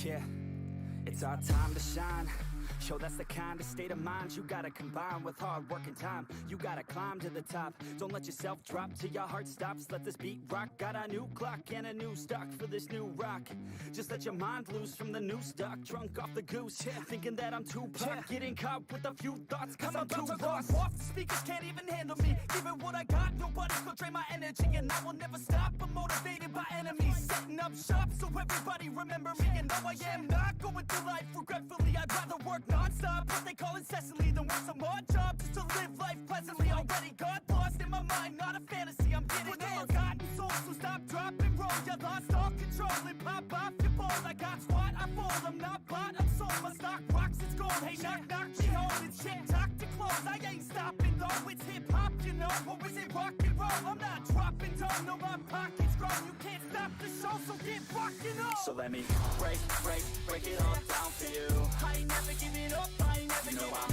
Yeah, it's our time to shine. Show that's the kind of state of mind you gotta combine with hard work and time. You gotta climb to the top. Don't let yourself drop till your heart stops. Let this beat rock. Got a new clock and a new stock for this new rock. Just let your mind loose from the new stock. Drunk off the goose, yeah. Thinking that I'm too pop. Getting caught with a few thoughts cause I'm too lost. Off the speakers can't even handle me. Give it what I got, nobody's gonna drain my energy. And I will never stop, I'm motivated by enemies. Setting up shop so everybody remember me. And no, I am not going through life regretfully. I'd rather work non-stop, what they call incessantly, than work some odd job just to live life pleasantly. Already got lost in my mind, not a fantasy, I'm getting ill-gotten souls, so stop, drop, and roll. You lost all control and pop off your ball. I got squat, I fold, I'm not bought, I'm sold. My stock rocks, it's gold. Hey, knock, knock, she home, it's shit, talk to close. I ain't stopping though, it's hip-hop, you know. Or is it rock and roll? I'm not dropping down, no, my pocket's grown. You can't stop the show, so get rockin' on. So let me break it all down for you. I ain't never giving up, I ain't never giving up.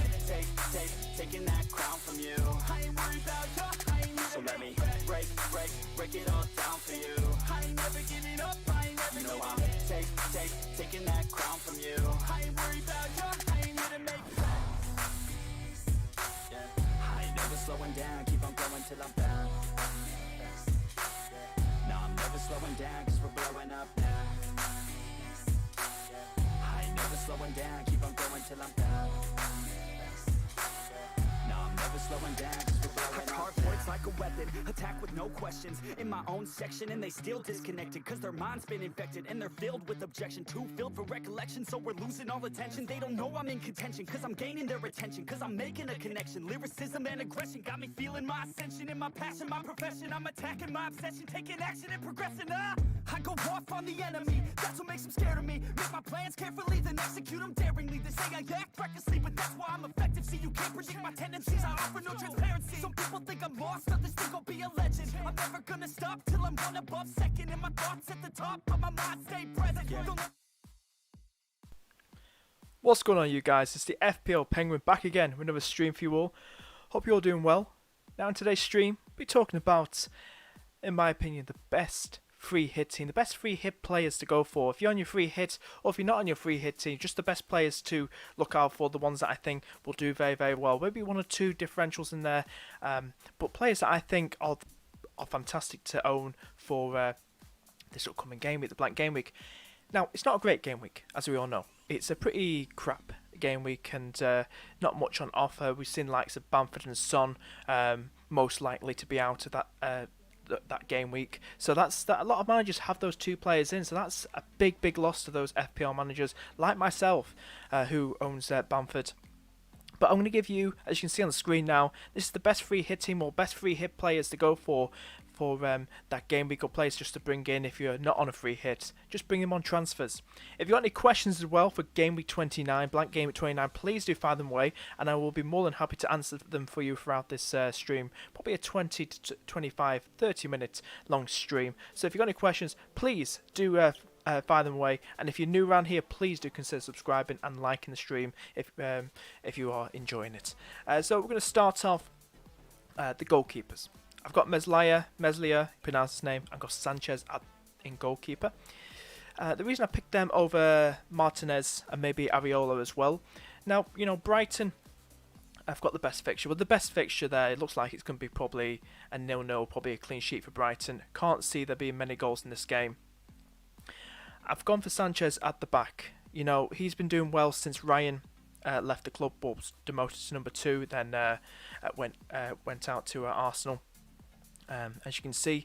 Taking that crown from you. I ain't worried about you, I ain't never. So let me break it all down for you. I ain't never giving up, I ain't never giving up. I'm taking that crown from you. I ain't worried about you, I ain't here to make friends. Yeah. I ain't never slowing down, keep on going till I'm down. No, I'm never slowing down, cause we're blowing up now. I ain't never slowing down, keep on going till I'm down. No, I'm never slowing down, cause we're blowing up. Cardboard's like a weapon, attack with no questions. In my own section and they still disconnected, cause their mind's been infected and they're filled with objection. Too filled for recollection, so we're losing all attention. They don't know I'm in contention, cause I'm gaining their attention. Cause I'm making a connection, lyricism and aggression got me feeling my ascension. In my passion, my profession, I'm attacking my obsession. Taking action and progressing, I go off on the enemy, that's what makes them scared of me. Make my plans carefully, then execute them daringly. They say I act recklessly, but that's why I'm effective. See, you can't predict my tendencies, I offer no transparency. Some people think I'm lost, others think I'll be a legend. I'm never gonna stop till I'm one above second. And my thoughts at the top, but my mind stay present. What's going on, you guys? It's the FPL Penguin back again with another stream for you all. Hope you're all doing well. Now in today's stream, we'll be talking about, in my opinion, the best free hit team, the best free hit players to go for. If you're on your free hit, or if you're not on your free hit team, just the best players to look out for, the ones that I think will do very, very well. Maybe one or two differentials in there, but players that I think are fantastic to own for this upcoming game week, the blank game week. Now, it's not a great game week, as we all know. It's a pretty crap game week and not much on offer. We've seen the likes of Bamford and Son most likely to be out of that game week, so that's that. A lot of managers have those two players in, so that's a big loss to those FPL managers like myself who owns Bamford. But I'm going to give you, as you can see on the screen now, this is the best free hit team or best free hit players to go for that game week, or players just to bring in if you're not on a free hit. Just bring them on transfers. If you've got any questions as well for game week 29, blank game week 29, please do fire them away, and I will be more than happy to answer them for you throughout this stream. Probably a 20 to 25, 30 minute long stream. So if you've got any questions, please do fire them away, and if you're new around here, please do consider subscribing and liking the stream if you are enjoying it. So we're going to start off the goalkeepers. I've got Meslier, pronounce his name. I've got Sanchez in goalkeeper. The reason I picked them over Martinez and maybe Areola as well. Now, you know, Brighton, I've got the best fixture. Well, the best fixture there, it looks like it's going to be probably a 0-0, probably a clean sheet for Brighton. Can't see there being many goals in this game. I've gone for Sanchez at the back. You know, he's been doing well since Ryan left the club, but was demoted to number 2, then went out to Arsenal. As you can see,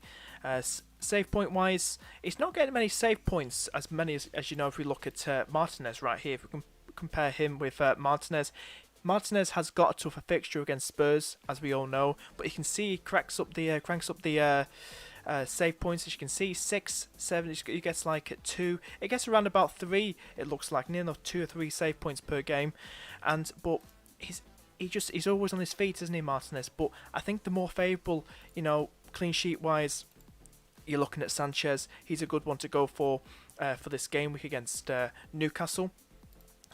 save point wise, it's not getting many save points, as many as you know if we look at Martinez right here. If we can compare him with Martinez has got a tougher fixture against Spurs, as we all know, but you can see he cranks up the save points. As you can see, 6, 7, he gets like at 2, it gets around about 3, it looks like, near enough 2 or 3 save points per game, but he's always on his feet, isn't he, Martinez? But I think the more favourable, you know, clean sheet wise, you're looking at Sanchez. He's a good one to go for this game week against Newcastle.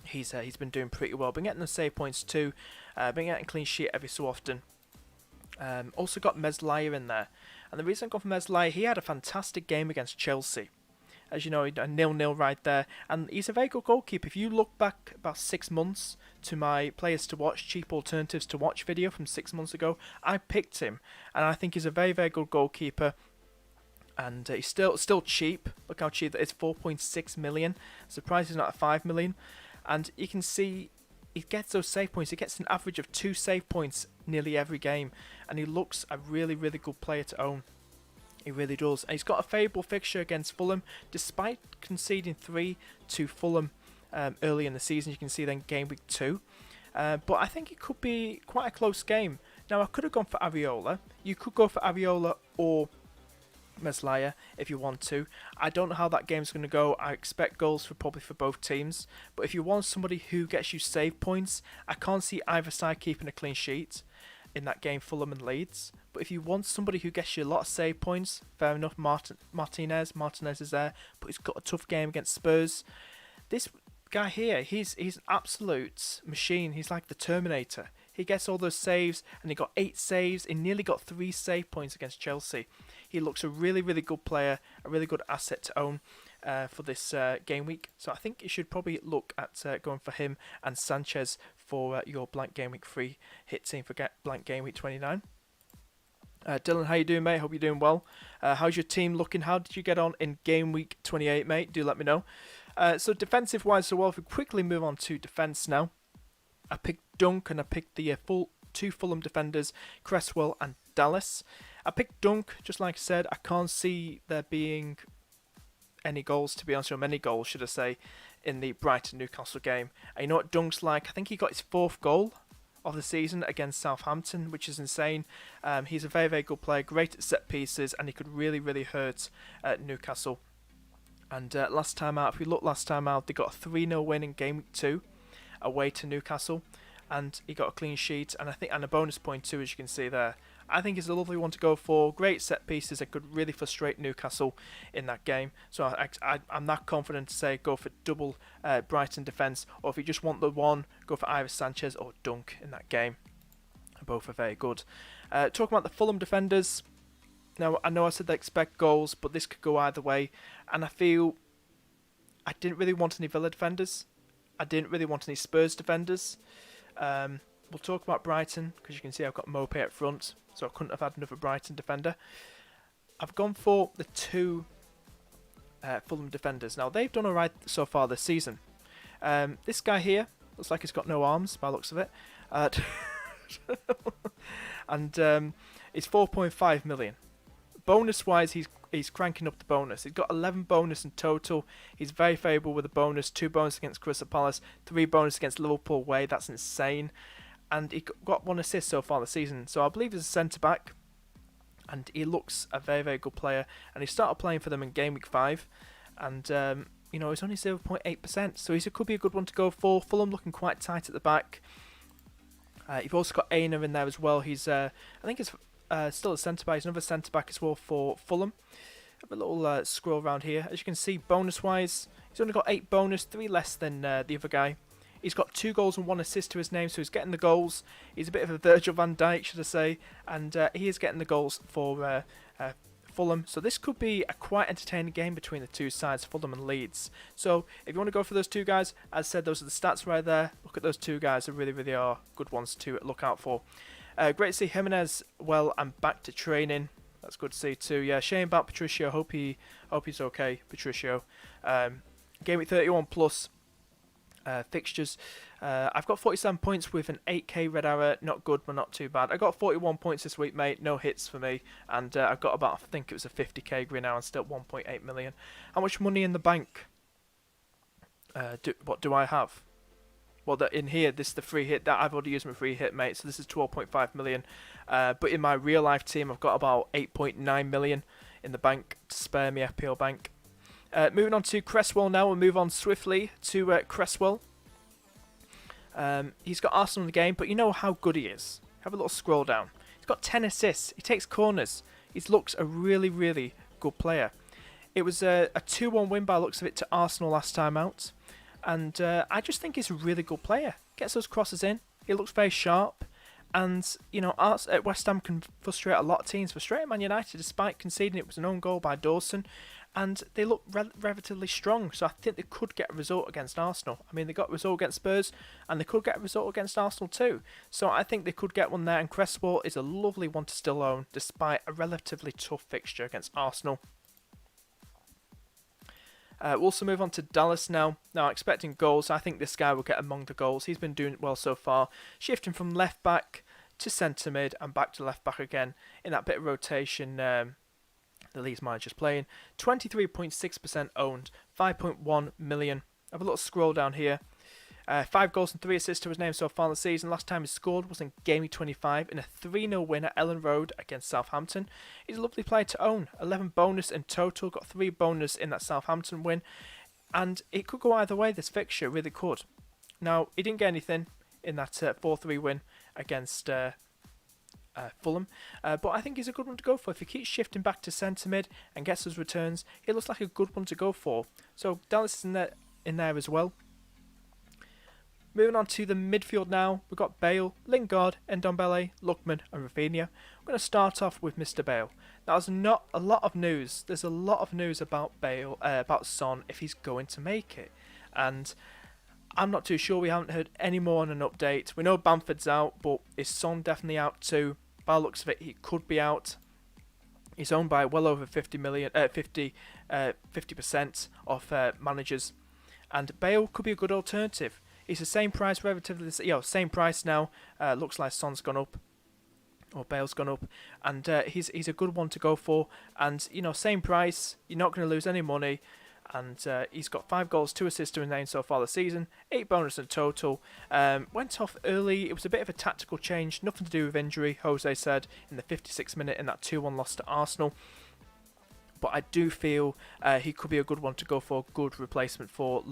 He's been doing pretty well, been getting the save points too, been getting clean sheet every so often. Also got Meslier in there, and the reason I got for Meslier, he had a fantastic game against Chelsea. As you know, a 0-0 right there. And he's a very good goalkeeper. If you look back about 6 months to my players to watch, cheap alternatives to watch video from 6 months ago, I picked him. And I think he's a very, very good goalkeeper. And he's still cheap. Look how cheap that is, 4.6 million. Surprised he's not at 5 million. And you can see he gets those save points. He gets an average of 2 save points nearly every game. And he looks a really, really good player to own. He really does. And he's got a favourable fixture against Fulham, despite conceding 3 to Fulham early in the season. You can see then game week 2. But I think it could be quite a close game. Now, I could have gone for Areola. You could go for Areola or Meslaya if you want to. I don't know how that game's going to go. I expect goals probably for both teams. But if you want somebody who gets you save points, I can't see either side keeping a clean sheet in that game, Fulham and Leeds. But if you want somebody who gets you a lot of save points, fair enough, Martinez is there, but he's got a tough game against Spurs. This guy here, he's an absolute machine. He's like the Terminator. He gets all those saves, and he got 8 saves. He nearly got 3 save points against Chelsea. He looks a really, really good player, a really good asset to own for this game week. So I think you should probably look at going for him and Sanchez for your blank game week 3 hit team for blank game week 29. Dylan, how you doing, mate? Hope you're doing well. How's your team looking? How did you get on in game week 28, mate? Do let me know. So defensive-wise, if we quickly move on to defence now. I picked Dunk and I picked the 2 Fulham defenders, Cresswell and Dallas. I picked Dunk, just like I said. I can't see there being any goals, to be honest, or many goals, should I say, in the Brighton-Newcastle game. And you know what Dunk's like? I think he got his 4th goal of the season against Southampton, which is insane. He's a very, very good player, great at set pieces, and he could really, really hurt Newcastle. And last time out, if we look last time out, they got a 3-0 win in game week 2 away to Newcastle, and he got a clean sheet and a bonus point too, as you can see there. I think he's a lovely one to go for. Great set pieces that could really frustrate Newcastle in that game. So I'm not confident to say go for double Brighton defence, or if you just want the one, go for either Sanchez or Dunk in that game. Both are very good. Talking about the Fulham defenders. Now, I know I said they expect goals, but this could go either way. And I feel I didn't really want any Villa defenders. I didn't really want any Spurs defenders. We'll talk about Brighton, because you can see I've got Mopé up front, so I couldn't have had another Brighton defender. I've gone for the 2 Fulham defenders. Now, they've done alright so far this season. This guy here looks like he's got no arms, by the looks of it. And it's 4.5 million. Bonus-wise, he's cranking up the bonus. He's got 11 bonus in total. He's very favourable with a bonus. 2 bonus against Crystal Palace. 3 bonus against Liverpool away. That's insane. And he got 1 assist so far this season. So I believe he's a centre-back. And he looks a very, very good player. And he started playing for them in game week 5. And, he's only 0.8%. So he could be a good one to go for. Fulham looking quite tight at the back. You've also got Aina in there as well. He's, I think it's still a centre-back. He's another centre-back as well for Fulham. Have a little scroll around here. As you can see, bonus-wise, he's only got 8 bonus, 3 less than the other guy. He's got 2 goals and 1 assist to his name, so he's getting the goals. He's a bit of a Virgil van Dijk, should I say, and he is getting the goals for Fulham. So this could be a quite entertaining game between the 2 sides, Fulham and Leeds. So if you want to go for those 2 guys, as I said, those are the stats right there. Look at those 2 guys. They really, really are good ones to look out for. Great to see Jimenez well and back to training. That's good to see too. Yeah, shame about Patricio. Hope he's okay, Patricio. Game week 31 plus fixtures. I've got 47 points with an 8k red arrow. Not good, but not too bad. I got 41 points this week, mate. No hits for me. And I've got about, I think it was a 50k green arrow and still 1.8 million. How much money in the bank what do I have? Well, in here, this is the free hit. That I've already used my free hit, mate. So this is 12.5 million. But in my real life team, I've got about 8.9 million in the bank to spare me FPL bank. Moving on to Cresswell now. We'll move on swiftly to Cresswell. He's got Arsenal in the game, but you know how good he is. Have a little scroll down. He's got 10 assists. He takes corners. He looks a really, really good player. It was a 2-1 win by the looks of it to Arsenal last time out. And I just think he's a really good player. Gets those crosses in. He looks very sharp. And, West Ham can frustrate a lot of teams. Frustrated Man United, despite conceding it was an own goal by Dawson. and they look relatively strong. So I think they could get a result against Arsenal. I mean, they got a result against Spurs, and they could get a result against Arsenal too. So I think they could get one there, and Cresswell is a lovely one to still own, despite a relatively tough fixture against Arsenal. We'll also move on to Dallas now. Now, expecting goals, I think this guy will get among the goals. He's been doing well so far, shifting from left back to centre mid and back to left back again in that bit of rotation the Leeds manager's playing. 23.6% owned, 5.1 million. Have a little scroll down here. 5 goals and 3 assists to his name so far this season. Last time he scored was in GW29 in a 3-0 win at Ellen Road against Southampton. He's a lovely player to own. 11 bonus in total. Got 3 bonus in that Southampton win. And it could go either way, this fixture. Really could. Now, he didn't get anything in that 4-3 win against Fulham. But I think he's a good one to go for. If he keeps shifting back to centre mid and gets his returns, it looks like a good one to go for. So Dallas is in there as well. Moving on to the midfield now, we've got Bale, Lingard, Ndombele, Lookman and Rafinha. I'm going to start off with Mr. Bale. Now, there's not a lot of news. There's a lot of news about Bale, about Son, if he's going to make it. And I'm not too sure. We haven't heard any more on an update. We know Bamford's out, but is Son definitely out too? By the looks of it, he could be out. He's owned by well over 50% of managers. And Bale could be a good alternative. He's the same price, relatively, same price now. Looks like Son's gone up, or Bale's gone up, and he's a good one to go for. And same price, you're not going to lose any money. And he's got 5 goals, 2 assists to his name so far this season, 8 bonus in total. Went off early. It was a bit of a tactical change, nothing to do with injury. Jose said in the 56th minute in that 2-1 loss to Arsenal. But I do feel he could be a good one to go for, good replacement for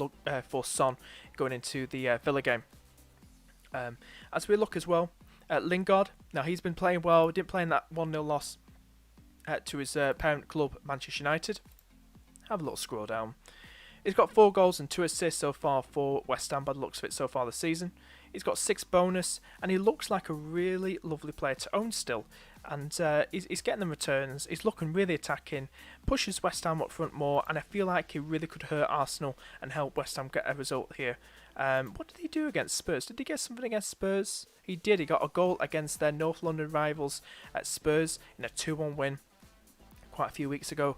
Son going into the Villa game. As we look as well at Lingard, now he's been playing well. Didn't play in that 1-0 loss to his parent club, Manchester United. Have a little scroll down. He's got 4 goals and 2 assists so far for West Ham by the looks of it so far this season. He's got 6 bonus, and he looks like a really lovely player to own still. And he's getting the returns. He's looking really attacking, pushes West Ham up front more, and I feel like he really could hurt Arsenal and help West Ham get a result here. What did he do against Spurs? Did he get something against Spurs? He did. He got a goal against their North London rivals at Spurs in a 2-1 win quite a few weeks ago.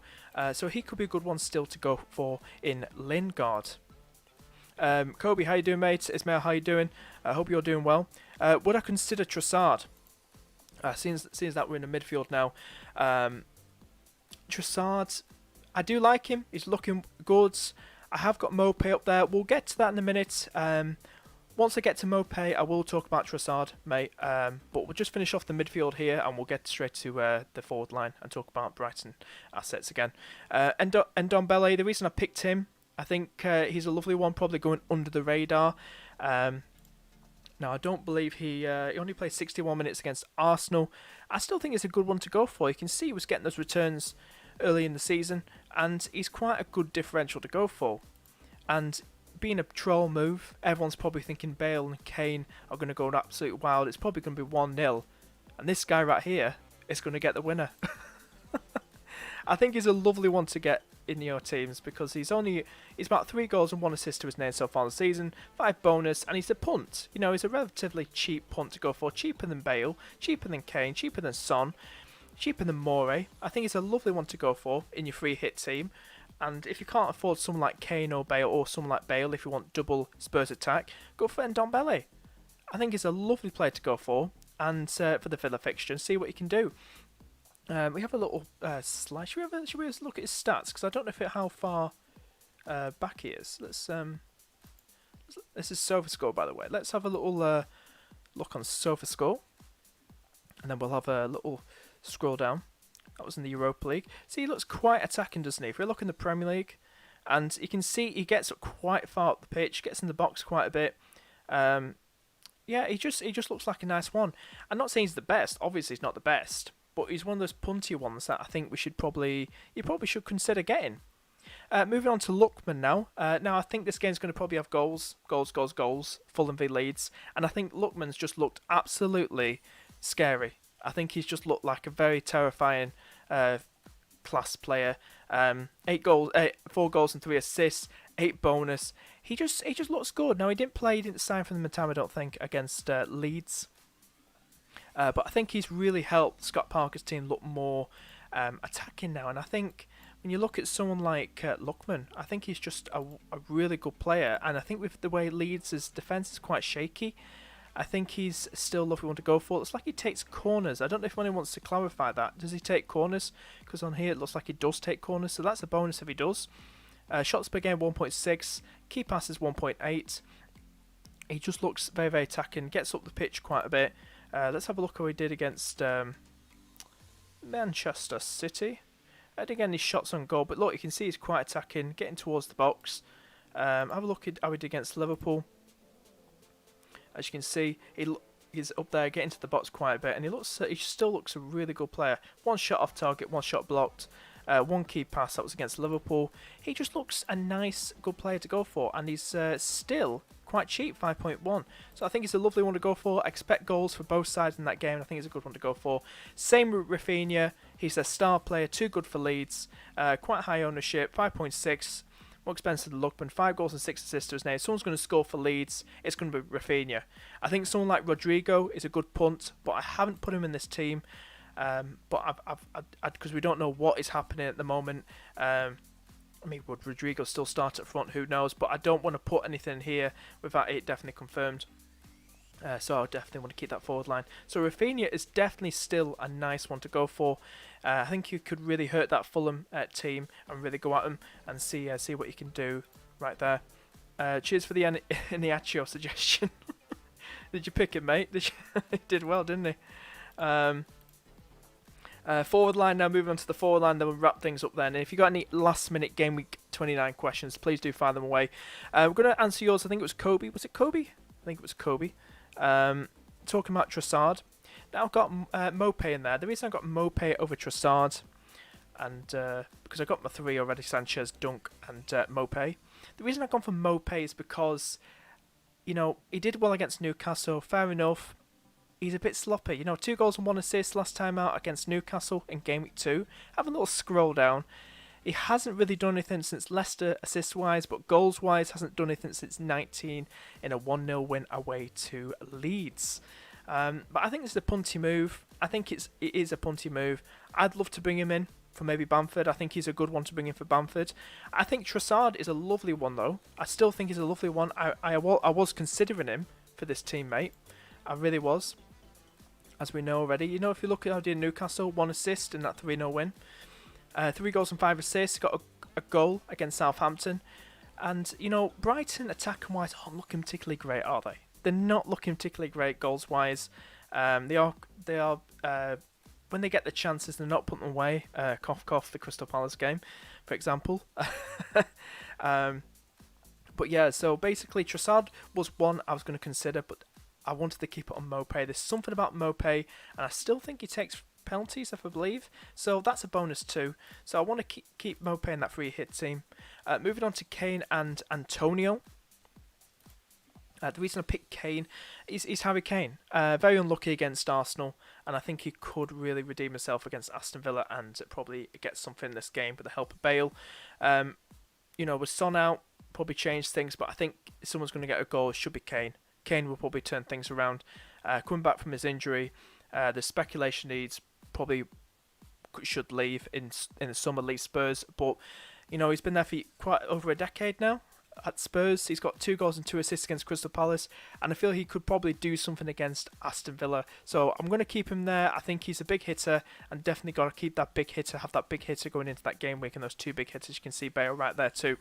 So he could be a good one still to go for in Lingard. Kobe, how you doing, mate? Ismail, how you doing? I hope you're doing well. Would I consider Trossard? Seeing as that we're in the midfield now. Trossard, I do like him. He's looking good. I have got Mopé up there. We'll get to that in a minute. Once I get to Mopé, I will talk about Trossard, mate. But we'll just finish off the midfield here, and we'll get straight to the forward line and talk about Brighton assets again. And Ndombele, the reason I picked him, I think he's a lovely one, probably going under the radar. Now, I don't believe he only played 61 minutes against Arsenal. I still think it's a good one to go for. You can see he was getting those returns early in the season, and he's quite a good differential to go for. And being a troll move, everyone's probably thinking Bale and Kane are going to go absolute wild. It's probably going to be 1-0. And this guy right here is going to get the winner. I think he's a lovely one to get in your teams because he's about 3 goals and 1 assist to his name so far this season, 5 bonus, and he's a punt. He's a relatively cheap punt to go for, cheaper than Bale, cheaper than Kane, cheaper than Son, cheaper than Moore. I think he's a lovely one to go for in your free hit team. And if you can't afford someone like Kane or Bale, or someone like Bale, if you want double Spurs attack, go for Ndombele. I think he's a lovely player to go for, and for the Villa fixture, and see what he can do. We have a little slide. Should we look at his stats? Because I don't know how far back he is. This is SofaScore, by the way. Let's have a little look on SofaScore, and then we'll have a little scroll down. That was in the Europa League. See, he looks quite attacking, doesn't he? If we look in the Premier League, and you can see he gets up quite far up the pitch, gets in the box quite a bit. Yeah, he just looks like a nice one. I'm not saying he's the best. Obviously, he's not the best. But he's one of those punty ones that I think you probably should consider getting. Moving on to Lookman now. Now I think this game's going to probably have goals. Fulham v Leeds, and I think Lookman's just looked absolutely scary. I think he's just looked like a very terrifying class player. 4 goals and 3 assists, 8 bonus. He just looks good. Now he didn't sign for them in time, I don't think, against Leeds. But I think he's really helped Scott Parker's team look more attacking now. And I think when you look at someone like Lookman, I think he's just a really good player. And I think with the way Leeds' defence is quite shaky, I think he's still a lovely one to go for. It's like he takes corners. I don't know if anyone wants to clarify that. Does he take corners? Because on here it looks like he does take corners, so that's a bonus if he does. Shots per game 1.6, key passes 1.8. He just looks very, very attacking, gets up the pitch quite a bit. Let's have a look how he did against Manchester City. I didn't get any shots on goal, but look, you can see he's quite attacking, getting towards the box. Have a look at how he did against Liverpool. As you can see, he's up there getting to the box quite a bit, and he still looks a really good player. 1 shot off target, 1 shot blocked, 1 key pass. That was against Liverpool. He just looks a nice, good player to go for, and he's still quite cheap, 5.1. So I think he's a lovely one to go for. I expect goals for both sides in that game. I think he's a good one to go for. Same with Rafinha. He's a star player, too good for Leeds. Quite high ownership, 5.6. More expensive than Lookman, 5 goals and 6 assists to his name. If someone's going to score for Leeds, it's going to be Rafinha. I think someone like Rodrigo is a good punt, but I haven't put him in this team. But because we don't know what is happening at the moment. I mean, would Rodrigo still start at front? Who knows? But I don't want to put anything here without it definitely confirmed. So I definitely want to keep that forward line. So Rafinha is definitely still a nice one to go for. I think you could really hurt that Fulham team and really go at them and see what you can do right there. Cheers for the Iniacho suggestion. Did you pick it, mate? He did well, didn't he? Forward line now, moving on to the forward line, then we'll wrap things up then. And if you got any last minute game week 29 questions, please do fire them away. We're going to answer yours. I think it was Kobe. Was it Kobe? I think it was Kobe. Talking about Trossard. Now I've got Mopé in there. The reason I got Mopé over Trossard, and because I got my 3 already, Sanchez, Dunk, and Mopé. The reason I've gone for Mopé is because, you know, he did well against Newcastle. Fair enough. He's a bit sloppy. You know, 2 goals and 1 assist last time out against Newcastle in game week 2. Have a little scroll down. He hasn't really done anything since Leicester assist-wise, but goals-wise hasn't done anything since 19 in a 1-0 win away to Leeds. But I think it's a punty move. I think it is a punty move. I'd love to bring him in for maybe Bamford. I think he's a good one to bring in for Bamford. I think Trossard is a lovely one, though. I still think he's a lovely one. I was considering him for this team, mate. I really was. As we know already. You know, if you look at how he did Newcastle, 1 assist in that 3-0 win. 3 goals and 5 assists. Got a goal against Southampton. And, you know, Brighton, attacking-wise, aren't looking particularly great, are they? They're not looking particularly great goals-wise. They are. When they get the chances, they're not putting them away. Cough, cough, the Crystal Palace game, for example. But yeah, so basically, Trossard was one I was going to consider, but I wanted to keep it on Mopé. There's something about Mopé, and I still think he takes penalties, if I believe. So that's a bonus too. So I want to keep Mopé in that free hit team. Moving on to Kane and Antonio. The reason I picked Kane is Harry Kane. Very unlucky against Arsenal, and I think he could really redeem himself against Aston Villa and probably get something in this game with the help of Bale. You know, with Son out, probably change things, but I think if someone's going to get a goal, it should be Kane. Kane will probably turn things around. Coming back from his injury, the speculation needs probably should leave in the summer, leave Spurs, but you know, he's been there for quite over a decade now. At Spurs, he's got 2 goals and 2 assists against Crystal Palace, and I feel he could probably do something against Aston Villa. So I'm going to keep him there. I think he's a big hitter, and definitely got to keep that big hitter, have that big hitter going into that game week, and those 2 big hitters. You can see Bale right there too.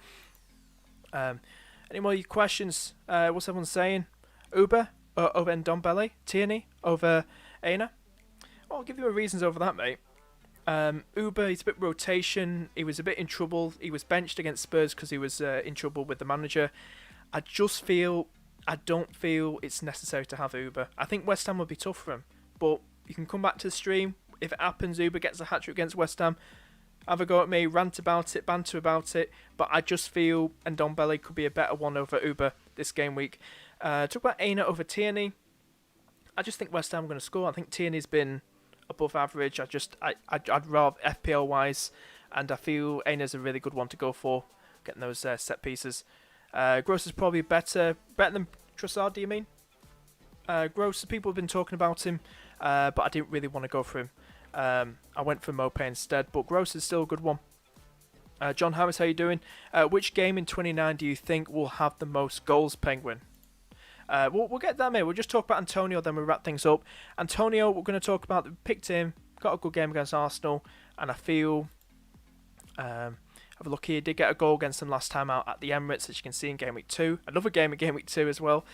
Any more questions? What's everyone saying? Uber over Ndombele? Tierney over Aina? I'll give you my reasons over that, mate. Uber, he's a bit rotation. He was a bit in trouble. He was benched against Spurs because he was in trouble with the manager. I don't feel it's necessary to have Uber. I think West Ham would be tough for him. But you can come back to the stream. If it happens, Uber gets a hat-trick against West Ham. Have a go at me, rant about it, banter about it. But I just feel Ndombele could be a better one over Uber this game week. Talk about Aina over Tierney. I just think West Ham are going to score. I think Tierney's been above average. I'd rather FPL wise, and I feel Aina's a really good one to go for, getting those set pieces. Gross is probably better than Trossard, do you mean? Gross, people have been talking about him, but I didn't really want to go for him. I went for Mope instead, but Gross is still a good one. John Harris, how you doing? Which game in 29 do you think will have the most goals, Penguin? We'll get that, mate. We'll just talk about Antonio, then we'll wrap things up. Antonio, we're going to talk about, picked him, got a good game against Arsenal, and I feel, have a look here, did get a goal against them last time out at the Emirates, as you can see in Game Week 2. Another game in Game Week 2 as well.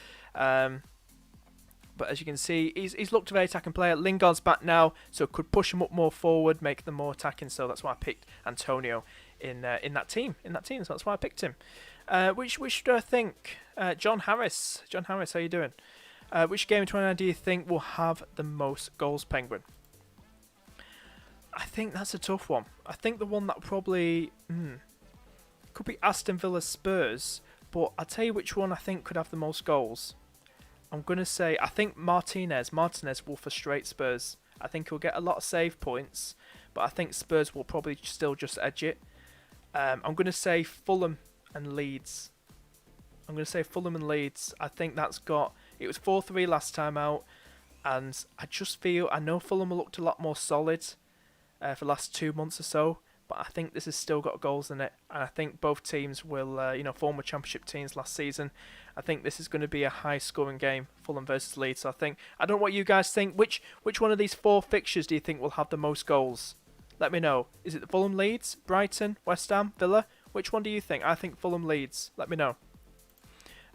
But as you can see, he's looked a very attacking player. Lingard's back now, so could push him up more forward, make them more attacking, so that's why I picked Antonio in that team, so that's why I picked him. Which do I think? John Harris, how you doing? Which game in 29 do you think will have the most goals, Penguin? I think that's a tough one. I think the one that probably could be Aston Villa Spurs, but I'll tell you which one I think could have the most goals. I'm going to say, I think Martinez will frustrate Spurs. I think he'll get a lot of save points, but I think Spurs will probably still just edge it. I'm going to say Fulham and Leeds. I think that's got... It was 4-3 last time out, and I just feel... I know Fulham looked a lot more solid for the last 2 months or so, but I think this has still got goals in it, and I think both teams will, former championship teams last season. I think this is going to be a high-scoring game, Fulham versus Leeds. So I don't know what you guys think. Which one of these 4 fixtures do you think will have the most goals? Let me know. Is it the Fulham, Leeds, Brighton, West Ham, Villa? Which one do you think? I think Fulham, Leeds. Let me know.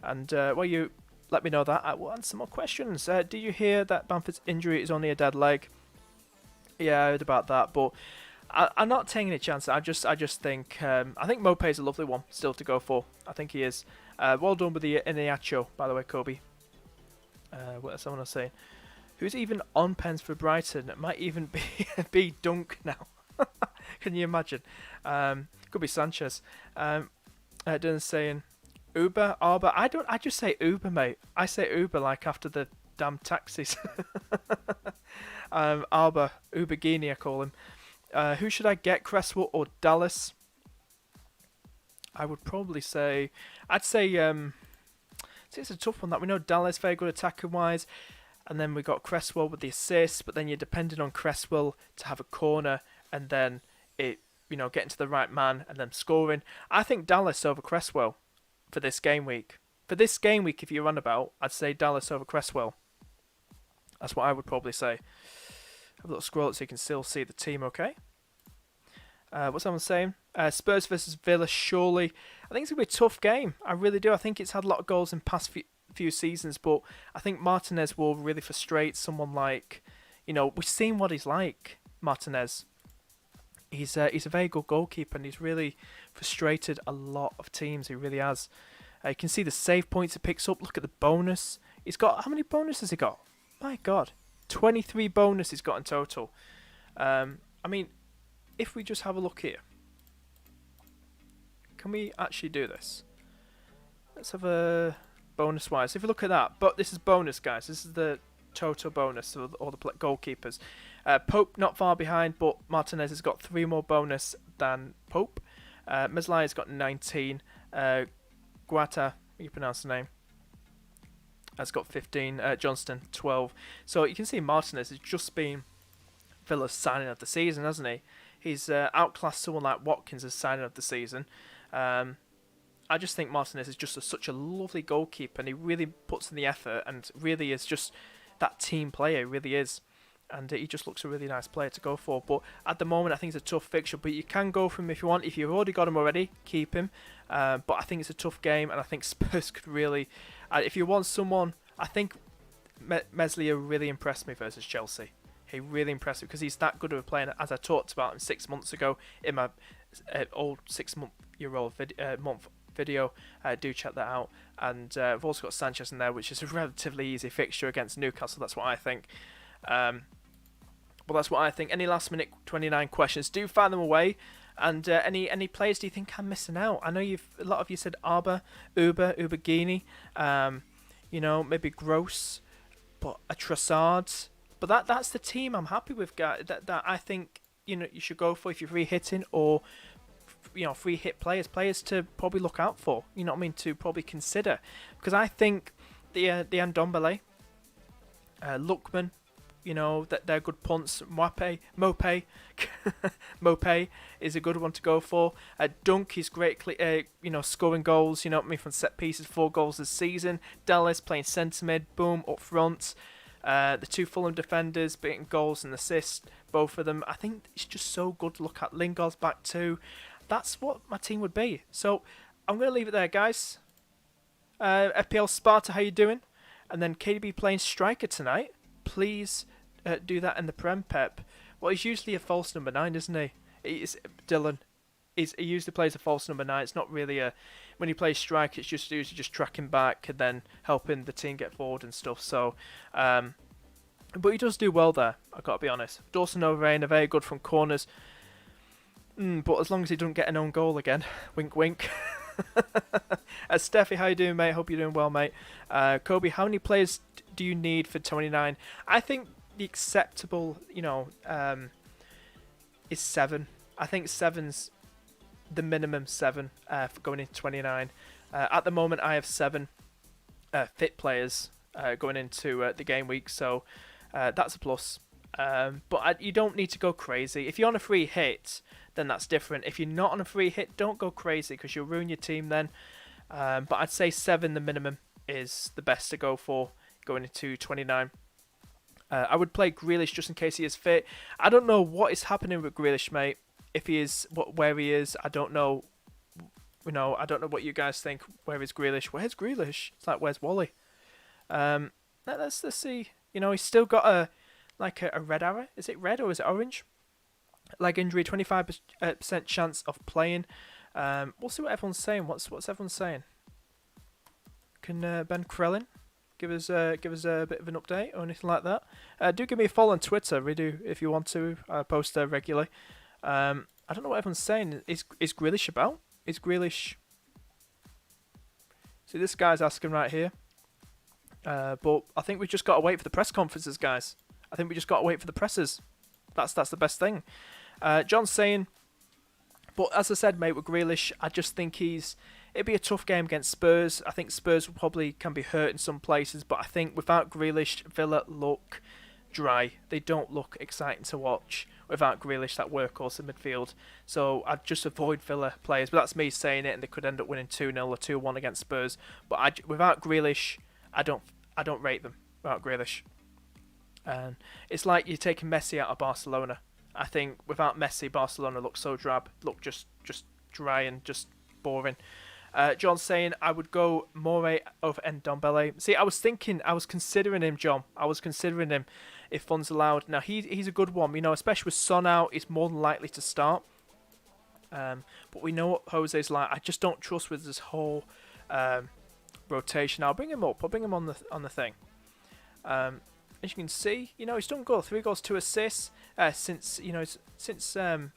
And while you let me know that, I will answer more questions. Do you hear that Bamford's injury is only a dead leg? Yeah, I heard about that, but I'm not taking any chances. I just think I think Mope is a lovely one still to go for. I think he is. Well done with the Iniacho, by the way, Kobe. What is someone else saying? Who's even on pens for Brighton? It might even be Dunk now. Can you imagine? Could be Sanchez. Dylan's saying Uber, Arbor. I just say Uber, mate. I say Uber like after the damn taxis. Arbor, Ubergini, I call him. Who should I get, Cresswell or Dallas? I would probably say... I'd say... it's a tough one. That we know Dallas very good attacking wise, and then we got Cresswell with the assist, but then you're depending on Cresswell to have a corner, and then it, getting to the right man and then scoring. I think Dallas over Cresswell for this game week. For this game week, if you run about, I'd say Dallas over Cresswell. That's what I would probably say. Have a little scroll up so you can still see the team, okay? What's someone saying? Spurs versus Villa, surely. I think it's going to be a tough game. I really do. I think it's had a lot of goals in past few seasons, but I think Martinez will really frustrate someone like, we've seen what he's like, Martinez. He's a very good goalkeeper, and he's really frustrated a lot of teams. He really has. You can see the save points he picks up. Look at the bonus. He's got, how many bonuses has he got? My God. 23 bonus he's got in total. If we just have a look here. Can we actually do this? Let's have a bonus wise. If you look at that, but this is bonus, guys. This is the total bonus of all the goalkeepers. Pope not far behind, but Martinez has got 3 more bonus than Pope. Meslai has got 19. Guata, you pronounce the name, has got 15. Johnston 12. So you can see Martinez has just been Villa's signing of the season, hasn't he? He's outclassed someone like Watkins as signing of the season. I just think Martinez is just such a lovely goalkeeper, and he really puts in the effort, and really is just that team player. He really is, and he just looks a really nice player to go for. But at the moment, I think it's a tough fixture. But you can go for him if you want. If you've already got him already, keep him. But I think it's a tough game, and I think Spurs could really. If you want someone, I think Meslier really impressed me versus Chelsea. He really impressed me because he's that good of a player. As I talked about him 6 months ago in my old 6-month-year-old video, do check that out. And I've also got Sanchez in there, which is a relatively easy fixture against Newcastle. That's what I think. Well, that's what I think. Any last minute 29 questions, do fire them away. And any players do you think I'm missing out? I know a lot of you said Arbor, Ubergini, maybe Gross, but a Trossard. But that's the team I'm happy with, guys. That I think, you should go for if you're free hitting, or free hit players to probably look out for. You know what I mean? To probably consider, because I think the Ndombele, Lookman, that they're good punts. Mope is a good one to go for. Dunk is great, scoring goals. You know what I mean, from set pieces, 4 goals this season. Dallas playing centre mid, boom, up front. The 2 Fulham defenders getting goals and assists, both of them. I think it's just so good to look at. Lingard's back too. That's what my team would be. So I'm going to leave it there, guys. FPL Sparta, how you doing? And then KDB playing striker tonight. Please do that in the Prem, Pep. Well, he's usually a false number 9, isn't he? He's Dylan. He usually plays a false number 9. It's not really when he plays striker, it's just usually just tracking back and then helping the team get forward and stuff. So, but he does do well there, I've got to be honest. Dawson O'Reilly, very good from corners. But as long as he doesn't get an own goal again. Wink, wink. Steffi, how you doing, mate? Hope you're doing well, mate. Kobe, how many players do you need for 29? I think the acceptable, is 7. I think 7's the minimum 7 for going into 29. At the moment, I have 7 fit players going into the game week, so that's a plus. But you don't need to go crazy. If you're on a free hit, then that's different. If you're not on a free hit, don't go crazy because you'll ruin your team then. But I'd say 7, the minimum, is the best to go for going into 29. I would play Grealish just in case he is fit. I don't know what is happening with Grealish, mate. If he is, where he is, I don't know. I don't know what you guys think. Where is Grealish? Where's Grealish? It's like, where's Wally? Let's see. He's still got a red arrow. Is it red or is it orange? Leg injury, 25% chance of playing. We'll see what everyone's saying. What's everyone saying? Can Ben Krellin give us a bit of an update or anything like that? Do give me a follow on Twitter. We do if you want to. I post there regularly. I don't know what everyone's saying. Is Grealish about? Is Grealish? See, this guy's asking right here. But I think we've just got to wait for the press conferences, guys. I think we just got to wait for the presses. That's the best thing. John's saying, but as I said, mate, with Grealish, I just think it'd be a tough game against Spurs. I think Spurs will probably can be hurt in some places, but I think without Grealish, Villa look dry. They don't look exciting to watch without Grealish, that workhorse in midfield. So I'd just avoid Villa players. But that's me saying it, and they could end up winning 2-0 or 2-1 against Spurs. But without Grealish, I don't rate them without Grealish. And it's like you're taking Messi out of Barcelona. I think without Messi, Barcelona looks so drab, look just dry and just boring. John's saying I would go Moore over Ndombele. See, I was considering him, John. I was considering him if funds allowed. Now he's a good one, especially with Son out, he's more than likely to start. But we know what Jose's like. I just don't trust with this whole rotation. I'll bring him up. I'll bring him on the thing. As you can see, he's done good. 3 goals, 2 assists since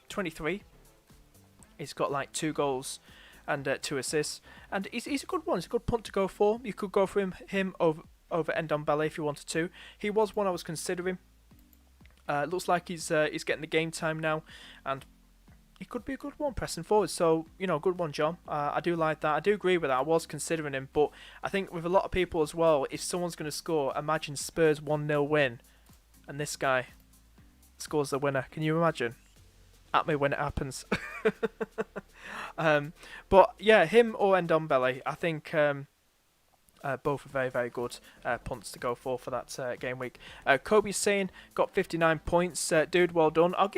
23. He's got like 2 goals and 2 assists, and he's a good one. He's a good punt to go for. You could go for him over Ndombele if you wanted to. He was one I was considering. Looks like he's getting the game time now, and he could be a good one pressing forward. So, good one, John. I do like that. I do agree with that. I was considering him, but I think with a lot of people as well, if someone's going to score, imagine Spurs 1-0 win, and this guy scores the winner. Can you imagine? At me when it happens. But yeah, him or Ndombele, I think both are very, very good punts to go for that game week. Kobe's saying got 59 points. Dude, well done. I'll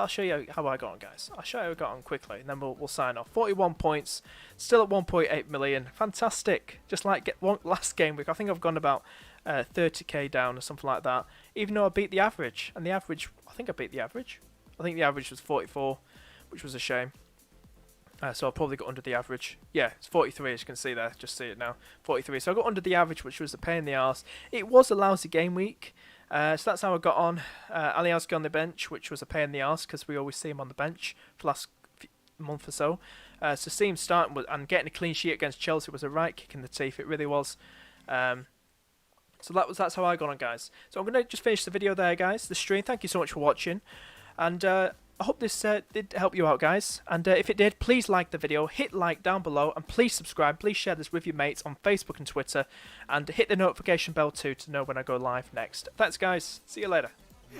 show you how I got on, guys. I'll show you how I got on quickly, and then we'll sign off. 41 points, still at 1.8 million. Fantastic. Just like last game week, I think I've gone about 30k down or something like that. Even though I beat the average, and I think I beat the average. I think the average was 44, which was a shame. So I'll probably got under the average. Yeah, it's 43 as you can see there. Just see it now. 43. So I got under the average, which was a pain in the arse. It was a lousy game week. So that's how I got on. Alioski on the bench, which was a pain in the arse because we always see him on the bench for the last month or so. So see him starting and getting a clean sheet against Chelsea was a right kick in the teeth. It really was. So that's how I got on, guys. So I'm going to just finish the video there, guys. The stream. Thank you so much for watching. And I hope this did help you out, guys. And if it did, please like the video, hit like down below, and please subscribe. Please share this with your mates on Facebook and Twitter, and hit the notification bell too to know when I go live next. Thanks, guys. See you later.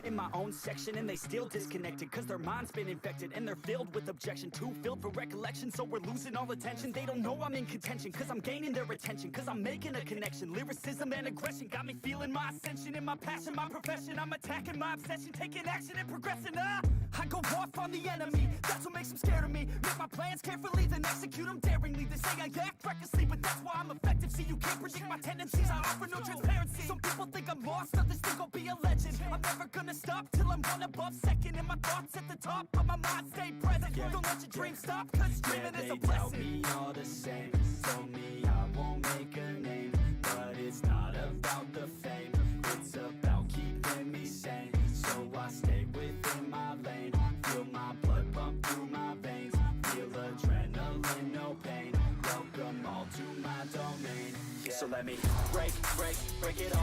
In my own section and they still disconnected, cause their mind's been infected and they're filled with objection, too filled for recollection, so we're losing all attention. They don't know I'm in contention, cause I'm gaining their attention, cause I'm making a connection. Lyricism and aggression got me feeling my ascension. In my passion, my profession, I'm attacking my obsession, taking action and progressing. I go off on the enemy, that's what makes them scared of me. Make my plans carefully, then execute them daringly. They say I act recklessly, but that's why I'm effective. See, you can't predict my tendencies, I offer no transparency. Some people think I'm lost, others think I'll be a legend. I'm never gonna stop till I'm one above second. And my thoughts at the top, but my mind stay present. Don't let your dreams stop, cause dreaming is a blessing. They tell me all the same, told me I won't make a name, but it's not about the fame, it's about keeping me sane. So I stay within my lane, feel my blood pump through my veins, feel adrenaline, no pain, welcome all to my domain. So let me break it all